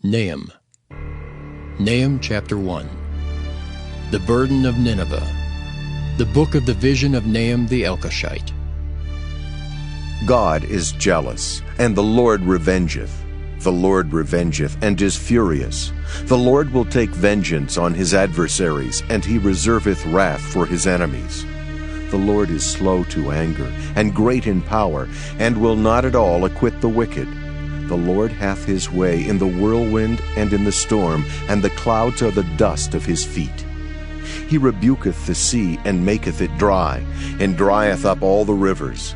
Nahum. Nahum chapter 1. The burden of Nineveh. The book of the vision of Nahum the Elkoshite. God is jealous, and the Lord revengeth. The Lord revengeth, and is furious. The Lord will take vengeance on his adversaries, and he reserveth wrath for his enemies. The Lord is slow to anger, and great in power, and will not at all acquit the wicked. The Lord hath his way in the whirlwind and in the storm, and the clouds are the dust of his feet. He rebuketh the sea, and maketh it dry, and drieth up all the rivers.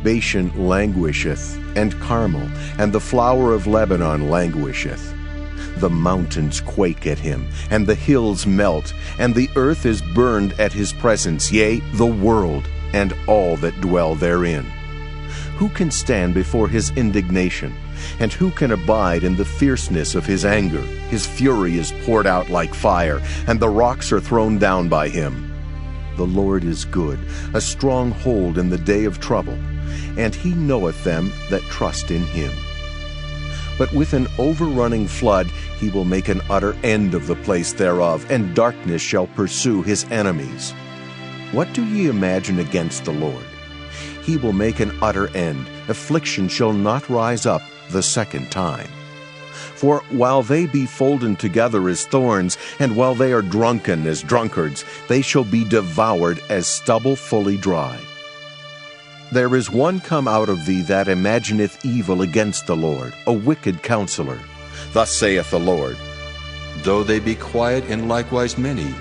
Bashan languisheth, and Carmel, and the flower of Lebanon languisheth. The mountains quake at him, and the hills melt, and the earth is burned at his presence, yea, the world, and all that dwell therein. Who can stand before his indignation? And who can abide in the fierceness of his anger? His fury is poured out like fire, and the rocks are thrown down by him. The Lord is good, a strong hold in the day of trouble, and he knoweth them that trust in him. But with an overrunning flood he will make an utter end of the place thereof, and darkness shall pursue his enemies. What do ye imagine against the Lord? He will make an utter end. Affliction shall not rise up the second time. For while they be folden together as thorns, and while they are drunken as drunkards, they shall be devoured as stubble fully dry. There is one come out of thee that imagineth evil against the Lord, a wicked counselor. Thus saith the Lord, Though they be quiet and likewise many,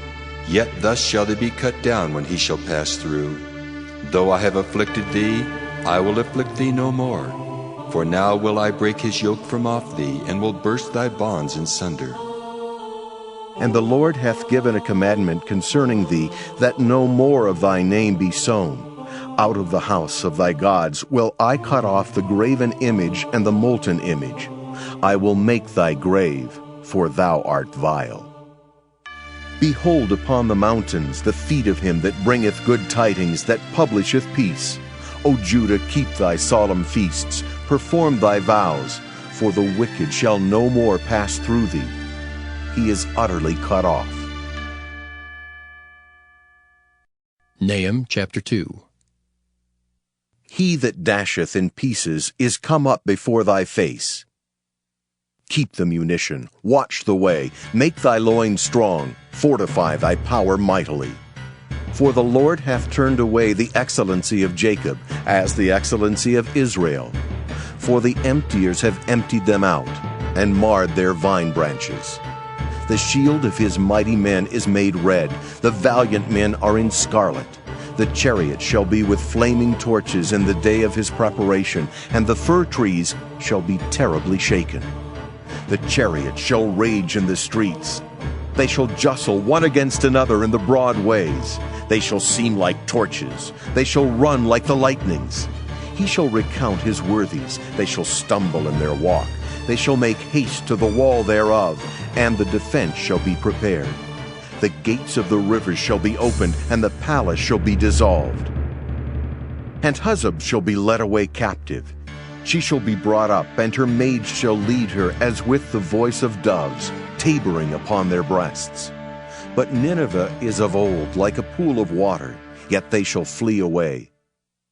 yet thus shall they be cut down when he shall pass through. Though I have afflicted thee, I will afflict thee no more. For now will I break his yoke from off thee, and will burst thy bonds in sunder. And the Lord hath given a commandment concerning thee, that no more of thy name be sown. Out of the house of thy gods will I cut off the graven image and the molten image. I will make thy grave, for thou art vile. Behold upon the mountains the feet of him that bringeth good tidings, that publisheth peace. O Judah, keep thy solemn feasts, perform thy vows, for the wicked shall no more pass through thee. He is utterly cut off. Nahum chapter 2. He that dasheth in pieces is come up before thy face. Keep the munition, watch the way, make thy loins strong, fortify thy power mightily. For the Lord hath turned away the excellency of Jacob, as the excellency of Israel. For the emptiers have emptied them out, and marred their vine branches. The shield of his mighty men is made red, the valiant men are in scarlet. The chariot shall be with flaming torches in the day of his preparation, and the fir trees shall be terribly shaken. The chariot shall rage in the streets. They shall justle one against another in the broad ways. They shall seem like torches. They shall run like the lightnings. He shall recount his worthies. They shall stumble in their walk. They shall make haste to the wall thereof, and the defense shall be prepared. The gates of the rivers shall be opened, and the palace shall be dissolved. And Huzzab shall be led away captive. She shall be brought up, and her maids shall lead her as with the voice of doves, tabering upon their breasts. But Nineveh is of old, like a pool of water, yet they shall flee away.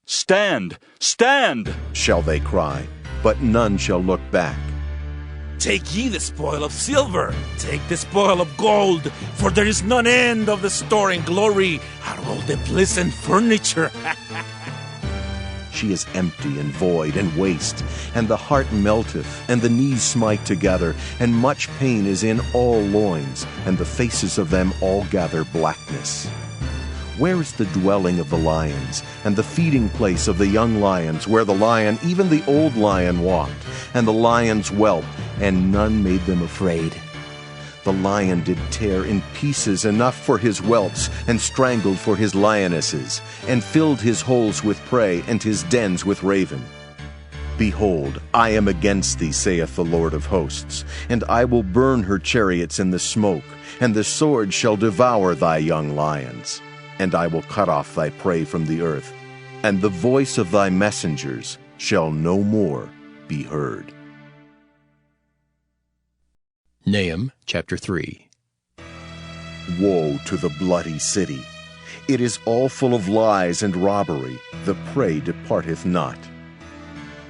Stand! Stand! Shall they cry, but none shall look back. Take ye the spoil of silver, take the spoil of gold, for there is none end of the store and glory out of all the pleasant furniture. She is empty and void and waste, and the heart melteth, and the knees smite together, and much pain is in all loins, and the faces of them all gather blackness. Where is the dwelling of the lions, and the feeding place of the young lions, where the lion, even the old lion, walked, and the lions whelped, and none made them afraid? The lion did tear in pieces enough for his whelps, and strangled for his lionesses, and filled his holes with prey, and his dens with raven. Behold, I am against thee, saith the Lord of hosts, and I will burn her chariots in the smoke, and the sword shall devour thy young lions. And I will cut off thy prey from the earth, and the voice of thy messengers shall no more be heard. Nahum chapter 3. Woe to the bloody city! It is all full of lies and robbery, the prey departeth not.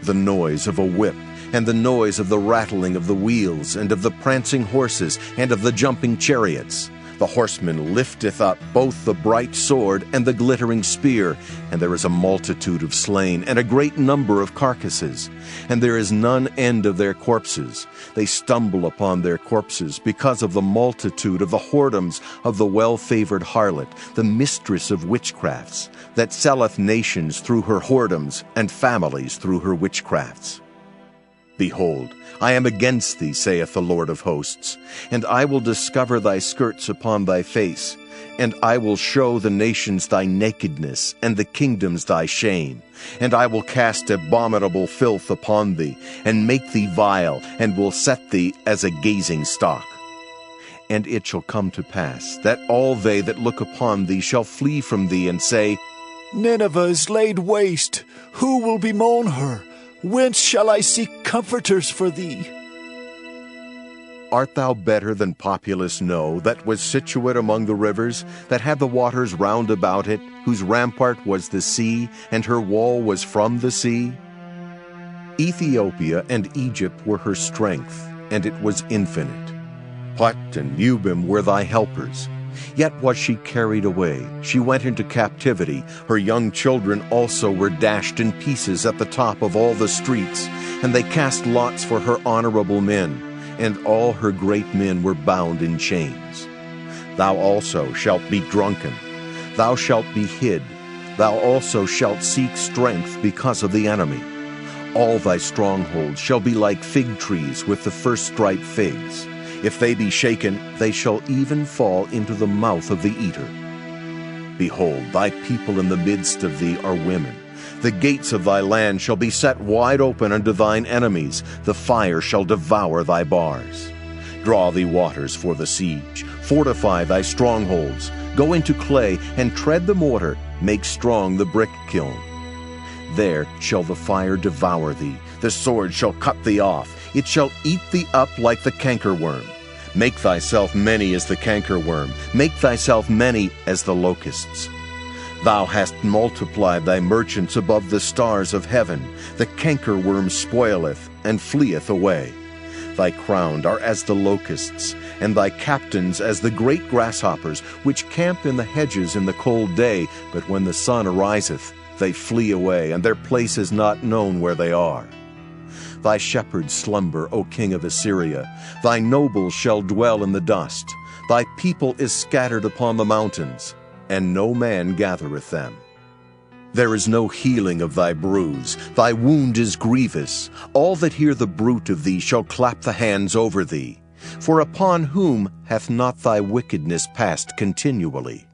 The noise of a whip, and the noise of the rattling of the wheels, and of the prancing horses, and of the jumping chariots. The horseman lifteth up both the bright sword and the glittering spear, and there is a multitude of slain, and a great number of carcasses. And there is none end of their corpses. They stumble upon their corpses, because of the multitude of the whoredoms of the well-favored harlot, the mistress of witchcrafts, that selleth nations through her whoredoms, and families through her witchcrafts. Behold, I am against thee, saith the Lord of hosts, and I will discover thy skirts upon thy face, and I will show the nations thy nakedness, and the kingdoms thy shame, and I will cast abominable filth upon thee, and make thee vile, and will set thee as a gazing stock. And it shall come to pass, that all they that look upon thee shall flee from thee, and say, Nineveh is laid waste. Who will bemoan her? Whence shall I seek comforters for thee? Art thou better than Populus No, that was situate among the rivers, that had the waters round about it, whose rampart was the sea, and her wall was from the sea? Ethiopia and Egypt were her strength, and it was infinite. Put and Lubim were thy helpers. Yet was she carried away, she went into captivity. Her young children also were dashed in pieces at the top of all the streets, and they cast lots for her honorable men, and all her great men were bound in chains. Thou also shalt be drunken, thou shalt be hid, thou also shalt seek strength because of the enemy. All thy strongholds shall be like fig trees with the first striped figs. If they be shaken, they shall even fall into the mouth of the eater. Behold, thy people in the midst of thee are women. The gates of thy land shall be set wide open unto thine enemies. The fire shall devour thy bars. Draw thee waters for the siege. Fortify thy strongholds. Go into clay, and tread the mortar. Make strong the brick kiln. There shall the fire devour thee. The sword shall cut thee off. It shall eat thee up like the cankerworm. Make thyself many as the cankerworm. Make thyself many as the locusts. Thou hast multiplied thy merchants above the stars of heaven. The cankerworm spoileth, and fleeth away. Thy crowned are as the locusts, and thy captains as the great grasshoppers, which camp in the hedges in the cold day, but when the sun ariseth, they flee away, and their place is not known where they are. Thy shepherds slumber, O king of Assyria. Thy nobles shall dwell in the dust. Thy people is scattered upon the mountains, and no man gathereth them. There is no healing of thy bruise. Thy wound is grievous. All that hear the bruit of thee shall clap the hands over thee. For upon whom hath not thy wickedness passed continually?